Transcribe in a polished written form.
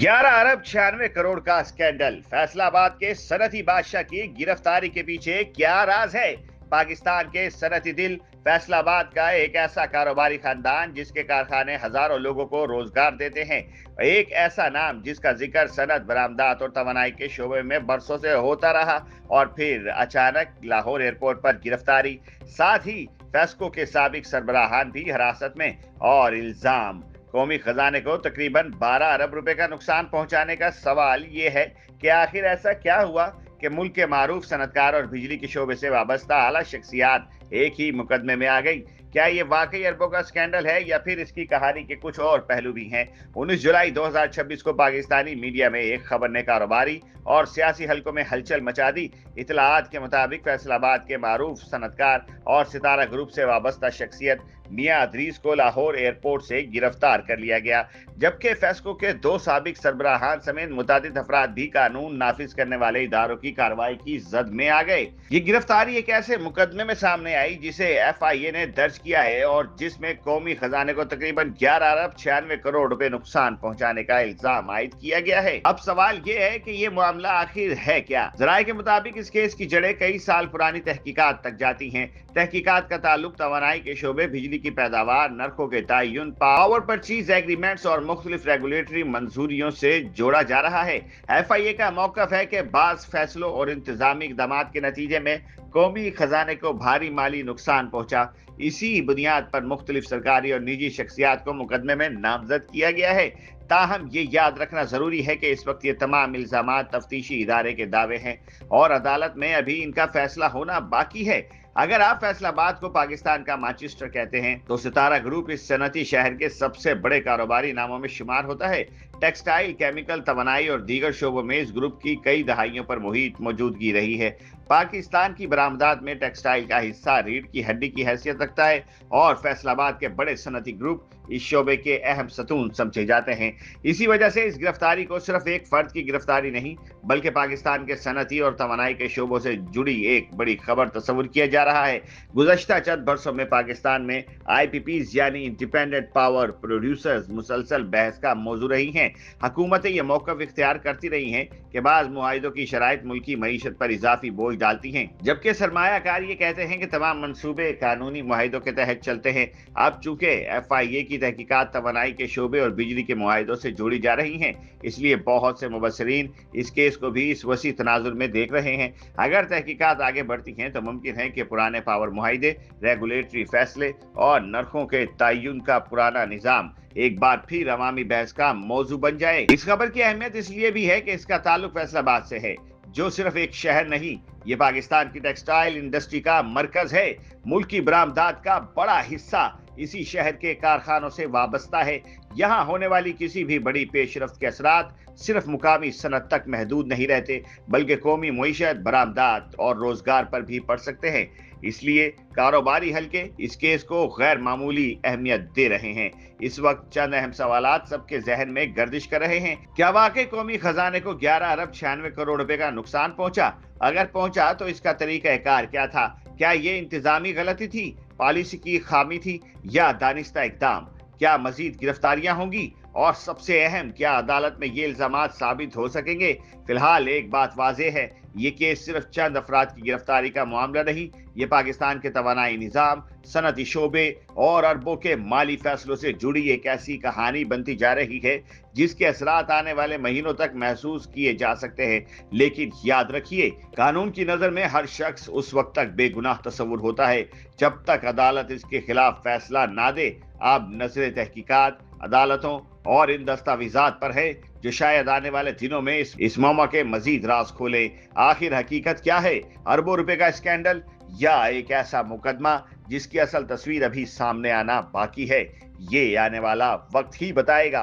11 अरब 96 करोड़ का स्कैंडल। फैसलाबाद के सनती बादशाह की गिरफ्तारी के पीछे क्या राज है? पाकिस्तान के सनती दिल फैसलाबाद का एक ऐसा कारोबारी खानदान जिसके कारखाने हजारों लोगों को रोजगार देते हैं। एक ऐसा नाम जिसका जिक्र सनत, बरामदात और तवानाई के शोबे में बरसों से होता रहा और फिर अचानक लाहौर एयरपोर्ट पर गिरफ्तारी, साथ ही फेस्को के साबिक सरबराहान भी हिरासत में और इल्जाम। कौमी खजाने को तकरीबन 12 अरब रुपए का नुकसान पहुंचाने का सवाल ये है कि आखिर ऐसा क्या हुआ कि मुल्क के मारूफ सनतकार और बिजली के शोबे से वाबस्ता आला शख्सियात एक ही मुकदमे में आ गई। क्या ये वाकई अरबों का स्कैंडल है या फिर इसकी कहानी के कुछ और पहलू भी हैं? 19 जुलाई 2026 को पाकिस्तानी मीडिया में एक खबर ने कारोबारी और सियासी हलकों में हलचल मचा दी। इतलात के मुताबिक फैसलाबाद के मारूफ सनतकार और सितारा ग्रुप से वाबस्ता शख्सियत मियां अदरीस को लाहौर एयरपोर्ट से गिरफ्तार कर लिया गया, जबकि फेस्को के 2 साबिक सरबराहान समेत मुतादिद अफराद भी कानून नाफिज करने वाले इदारों की कार्रवाई की जद में आ गए। ये गिरफ्तारी एक ऐसे मुकदमे में सामने आई जिसे FIA ने दर्ज किया है और जिसमें कौमी खजाने को तकरीबन 11 अरब 96 करोड़ रुपए नुकसान पहुंचाने का इल्जाम आयद किया गया है। अब सवाल ये है कि ये मामला आखिर है क्या? जराये के मुताबिक इस केस की जड़ें कई साल पुरानी तहकीकात तक जाती हैं। तहकीकात का ताल्लुक तवानाई के शोबे, बिजली की पैदावार, नरखों के तयन, पावर परचेज एग्रीमेंट्स और मुख्तलिफ रेगुलेटरी मंजूरियों से जोड़ा जा रहा है। FIA का मौकफ है कि बाज फैसलों और इंतजामी इकदाम के नतीजे में कौमी खजाने को भारी माली नुकसान पहुंचा। इसी बुनियाद पर मुख्तलिफ सरकारी और निजी शख्सियात को मुकदमे में नामजद किया गया है। ताहम ये याद रखना जरूरी है कि इस वक्त ये तमाम इल्जाम तफ्तीशी इदारे के दावे हैं और अदालत में अभी इनका फैसला होना बाकी है। अगर आप फैसलाबाद को पाकिस्तान का मैनचेस्टर कहते हैं तो सितारा ग्रुप इस सनती शहर के सबसे बड़े कारोबारी नामों में शुमार होता है। टेक्सटाइल, केमिकल, तवानाई और दीगर शोबों में इस ग्रुप की कई दहाइयों पर मुहित मौजूदगी रही है। पाकिस्तान की बरामदात में टेक्सटाइल का हिस्सा रीढ़ की हड्डी की हैसियत रखता है और फैसलाबाद के बड़े सनती ग्रुप इस शोबे के अहम सतून समझे जाते हैं। इसी वजह से इस गिरफ्तारी को सिर्फ एक फर्द की गिरफ्तारी नहीं बल्कि पाकिस्तान के सनती और तवानाई के शोबों से जुड़ी एक बड़ी खबर तस्वुर किया जा रहा है। गुज़श्ता चंद बरसों में पाकिस्तान में IPPs यानी इंडिपेंडेंट पावर प्रोड्यूसर्स मुसलसल बहस का मौजू रही हैं। हुकूमतें यह मौक़िफ़ इख्तियार करती रही हैं कि बाज़ मुआहिदों की शराइत मुल्की मईशत पर इजाफी बोझ डालती हैं, जबकि सरमायाकार ये कहते हैं कि तमाम मंसूबे कानूनी मुआहिदों के तहत चलते हैं। अब चूंकि FIA की तहकीकात तवानाई के शोबे और बिजली के मुआहिदों से जोड़ी जा रही हैं, इसलिए बहुत से मुबस्सिरीन इस केस को भी इस वसी तनाजुर में देख रहे हैं। अगर तहकीकात आगे बढ़ती हैं तो मुमकिन है कि पुराने पावर मुआहिदे, रेगुलेटरी फैसले और नरखों के तयन का पुराना निजाम एक बार फिर अवामी बहस का मौजू बन जाए। इस खबर की अहमियत इसलिए भी है कि इसका ताल्लुक फैसलाबाद से है, जो सिर्फ एक शहर नहीं, ये पाकिस्तान की टेक्सटाइल इंडस्ट्री का मरकज है। मुल्क की बरामदात का बड़ा हिस्सा इसी शहर के कारखानों से वाबस्ता है। यहाँ होने वाली किसी भी बड़ी पेशरफ्त के असरात सिर्फ मुकामी सनत तक महदूद नहीं रहते बल्कि कौमी मईशत, बरामदात और रोजगार पर भी पड़ सकते हैं। इसलिए कारोबारी हलके इस केस को गैर मामूली अहमियत दे रहे हैं। इस वक्त चंद अहम सवालात सबके जहन में गर्दिश कर रहे हैं। क्या वाकई कौमी खजाने को 11 अरब 96 करोड़ रुपए का नुकसान पहुंचा? अगर पहुंचा तो इसका तरीकाकार क्या था? क्या ये इंतजामी गलती थी, पॉलिसी की खामी थी या दानिस्ता इकदाम? क्या मजीद गिरफ्तारियां होंगी? और सबसे अहम, क्या अदालत में ये इल्जामात साबित हो सकेंगे? फिलहाल एक बात वाज़ेह है, ये केस सिर्फ चंद अफराद की गिरफ्तारी का मामला नहीं, ये पाकिस्तान के तवानाई निज़ाम, सनती शोबे और अरबों के माली फैसलों से जुड़ी एक ऐसी कहानी बनती जा रही है जिसके असरात आने वाले महीनों तक महसूस किए जा सकते हैं। लेकिन याद रखिए, कानून की नज़र में हर शख्स उस वक्त तक बेगुनाह तस्वुर होता है जब तक अदालत इसके खिलाफ फैसला ना दे। अब नजर तहकीकात, अदालतों और इन दस्तावेजात पर है जो शायद आने वाले दिनों में इस मामले के मजीद राज खोले। आखिर हकीकत क्या है? अरबों रुपए का स्कैंडल या एक ऐसा मुकदमा जिसकी असल तस्वीर अभी सामने आना बाकी है? ये आने वाला वक्त ही बताएगा।